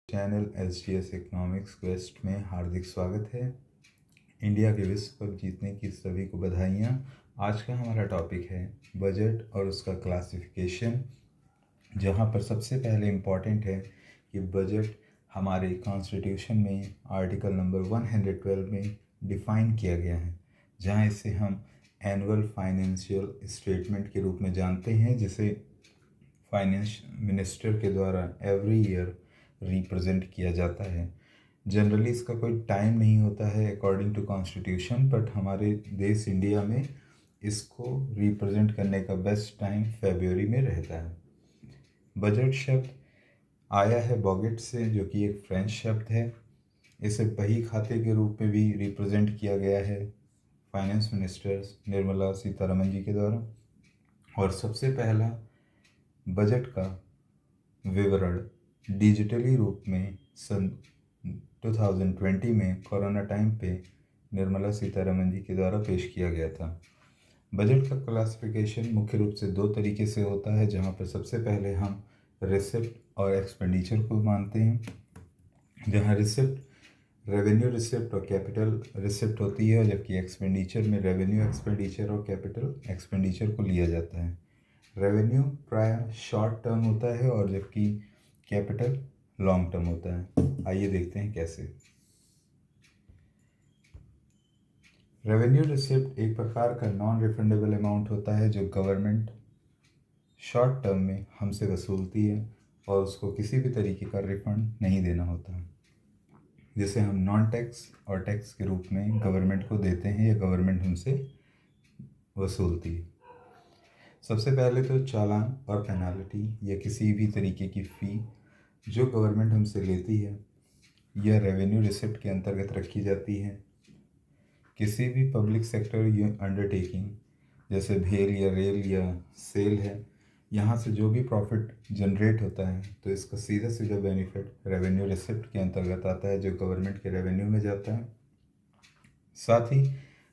Channel SGS economics quest में हार्दिक स्वागत है। इंडिया के विश्व कप जीतने की सभी को बधाइयाँ। आज का हमारा टॉपिक है बजट और उसका क्लासिफिकेशन, जहाँ पर सबसे पहले इम्पॉर्टेंट है कि बजट हमारे कॉन्स्टिट्यूशन में आर्टिकल नंबर 112 में डिफ़ाइन किया गया है, जहाँ इसे हम एनुअल फाइनेंशियल स्टेटमेंट के रूप में जानते हैं, जिसे फाइनेंस मिनिस्टर के द्वारा एवरी ईयर रिप्रेजेंट किया जाता है। जनरली इसका कोई टाइम नहीं होता है अकॉर्डिंग टू कॉन्स्टिट्यूशन, बट हमारे देश इंडिया में इसको रिप्रेजेंट करने का बेस्ट टाइम फरवरी में रहता है। बजट शब्द आया है बॉगेट से, जो कि एक फ्रेंच शब्द है। इसे बही खाते के रूप में भी रिप्रेजेंट किया गया है फाइनेंस मिनिस्टर निर्मला सीतारमन जी के द्वारा। और सबसे पहला बजट का विवरण डिजिटली रूप में सन 2020 में कोरोना टाइम पे निर्मला सीतारमन जी के द्वारा पेश किया गया था। बजट का क्लासिफिकेशन मुख्य रूप से दो तरीके से होता है, जहाँ पर सबसे पहले हम रिसिप्ट और एक्सपेंडिचर को मानते हैं, जहाँ रिसिप्ट रेवेन्यू रिसिप्ट और कैपिटल रिसिप्ट होती है, जबकि एक्सपेंडिचर में रेवेन्यू एक्सपेंडिचर और कैपिटल एक्सपेंडिचर को लिया जाता है। रेवेन्यू प्राय शॉर्ट टर्म होता है और जबकि कैपिटल लॉन्ग टर्म होता है। आइए देखते हैं कैसे। रेवेन्यू रिसिप्ट एक प्रकार का नॉन रिफंडेबल अमाउंट होता है, जो गवर्नमेंट शॉर्ट टर्म में हमसे वसूलती है और उसको किसी भी तरीके का रिफंड नहीं देना होता, जिसे हम नॉन टैक्स और टैक्स के रूप में गवर्नमेंट को देते हैं या गवर्नमेंट हमसे वसूलती है। सबसे पहले तो चालान और पेनाल्टी या किसी भी तरीके की फ़ी जो गवर्नमेंट हमसे लेती है, यह रेवेन्यू रिसिप्ट के अंतर्गत रखी जाती है। किसी भी पब्लिक सेक्टर अंडरटेकिंग जैसे भेल या रेल या सेल है, यहाँ से जो भी प्रॉफिट जनरेट होता है, तो इसका सीधा सीधा बेनिफिट रेवेन्यू रिसिप्ट के अंतर्गत आता है, जो गवर्नमेंट के रेवेन्यू में जाता है। साथ ही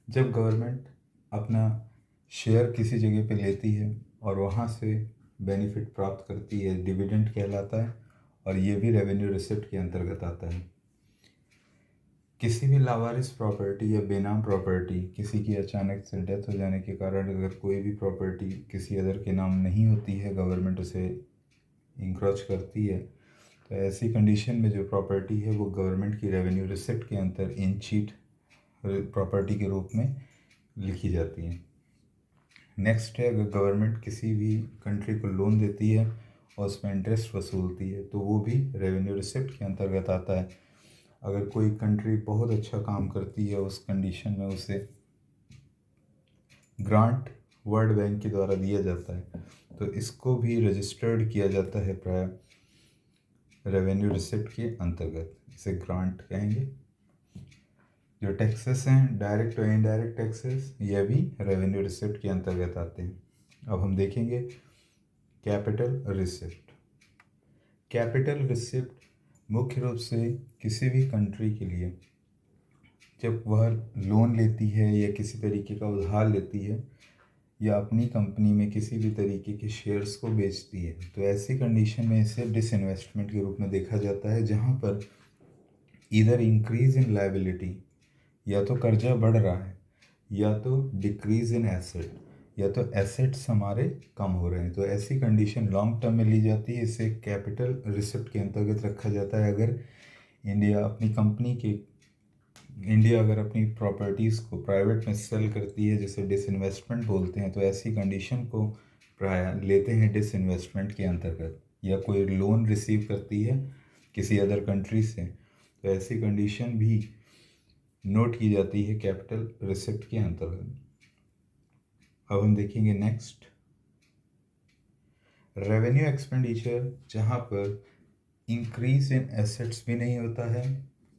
जब गवर्नमेंट अपना शेयर किसी जगह पे लेती है और वहाँ से बेनिफिट प्राप्त करती है, डिविडेंड कहलाता है, और ये भी रेवेन्यू रिसिप्ट के अंतर्गत आता है। किसी भी लावारिस प्रॉपर्टी या बेनाम प्रॉपर्टी, किसी की अचानक से डेथ हो जाने के कारण अगर कोई भी प्रॉपर्टी किसी अदर के नाम नहीं होती है, गवर्नमेंट उसे इंक्रोच करती है, तो ऐसी कंडीशन में जो प्रॉपर्टी है वो गवर्नमेंट की रेवेन्यू रिसिप्ट के अंतर इन चीट प्रॉपर्टी के रूप में लिखी जाती है। नेक्स्ट है, अगर गवर्नमेंट किसी भी कंट्री को लोन देती है और उसमें इंटरेस्ट वसूलती है, तो वो भी रेवेन्यू रिसिप्ट के अंतर्गत आता है। अगर कोई कंट्री बहुत अच्छा काम करती है, उस कंडीशन में उसे ग्रांट वर्ल्ड बैंक के द्वारा दिया जाता है, तो इसको भी रजिस्टर्ड किया जाता है प्राय रेवेन्यू रिसिप्ट के अंतर्गत। इसे ग्रांट कहेंगे। जो टैक्सेस हैं, डायरेक्ट और इनडायरेक्ट टैक्सेस, यह भी रेवेन्यू रिसिप्ट के अंतर्गत आते हैं। अब हम देखेंगे कैपिटल रिसिप्ट। कैपिटल रिसिप्ट मुख्य रूप से किसी भी कंट्री के लिए जब वह लोन लेती है या किसी तरीके का उधार लेती है या अपनी कंपनी में किसी भी तरीके के शेयर्स को बेचती है, तो ऐसी कंडीशन में इसे डिसइन्वेस्टमेंट के रूप में देखा जाता है, जहाँ पर इधर इंक्रीज इन लायबिलिटी, या तो कर्जा बढ़ रहा है, या तो डिक्रीज इन एसेट, या तो एसेट्स हमारे कम हो रहे हैं, तो ऐसी कंडीशन लॉन्ग टर्म में ली जाती है। इसे कैपिटल रिसिप्ट के अंतर्गत रखा जाता है। अगर इंडिया अगर अपनी प्रॉपर्टीज़ को प्राइवेट में सेल करती है, जिसे डिसइन्वेस्टमेंट बोलते हैं, तो ऐसी कंडीशन को प्राय लेते हैं डिसइन्वेस्टमेंट के अंतर्गत। या कोई लोन रिसीव करती है किसी अदर कंट्री से, तो ऐसी कंडीशन भी नोट की जाती है कैपिटल रिसिप्ट के अंतर्गत। अब हम देखेंगे नेक्स्ट रेवेन्यू एक्सपेंडिचर, जहाँ पर इंक्रीज इन एसेट्स भी नहीं होता है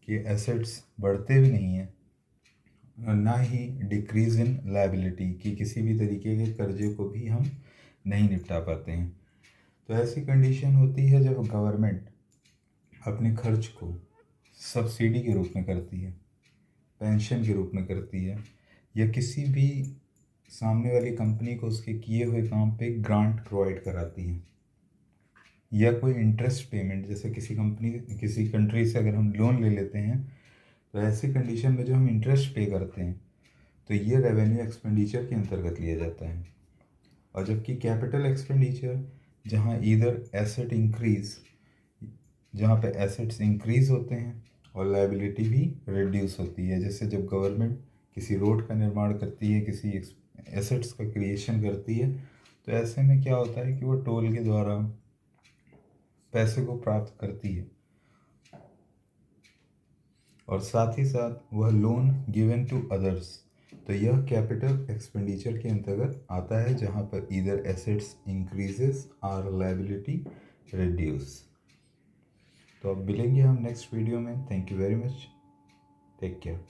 कि एसेट्स बढ़ते भी नहीं हैं, ना ही डिक्रीज इन लायबिलिटी कि किसी भी तरीके के कर्जे को भी हम नहीं निपटा पाते हैं। तो ऐसी कंडीशन होती है जब गवर्नमेंट अपने खर्च को सब्सिडी के रूप में करती है, पेंशन के रूप में करती है, या किसी भी सामने वाली कंपनी को उसके किए हुए काम पे ग्रांट प्रोवाइड कराती है, या कोई इंटरेस्ट पेमेंट, जैसे किसी कंट्री से अगर हम लोन ले लेते हैं तो ऐसी कंडीशन में जो हम इंटरेस्ट पे करते हैं तो ये रेवेन्यू एक्सपेंडिचर के अंतर्गत लिया जाता है। और जबकि कैपिटल एक्सपेंडिचर जहाँ ईदर एसेट इंक्रीज, जहाँ पे एसेट्स इंक्रीज होते हैं और लायबिलिटी भी रिड्यूस होती है, जैसे जब गवर्नमेंट किसी रोड का निर्माण करती है, किसी एसेट्स का क्रिएशन करती है, तो ऐसे में क्या होता है कि वो टोल के द्वारा पैसे को प्राप्त करती है और साथ ही साथ वह लोन गिवन टू अदर्स। तो यह कैपिटल एक्सपेंडिचर के अंतर्गत आता है जहाँ पर ईदर एसेट्स इंक्रीजेस और लायबिलिटी रिड्यूस। तो अब मिलेंगे हम नेक्स्ट वीडियो में। Thank you very much. Take care.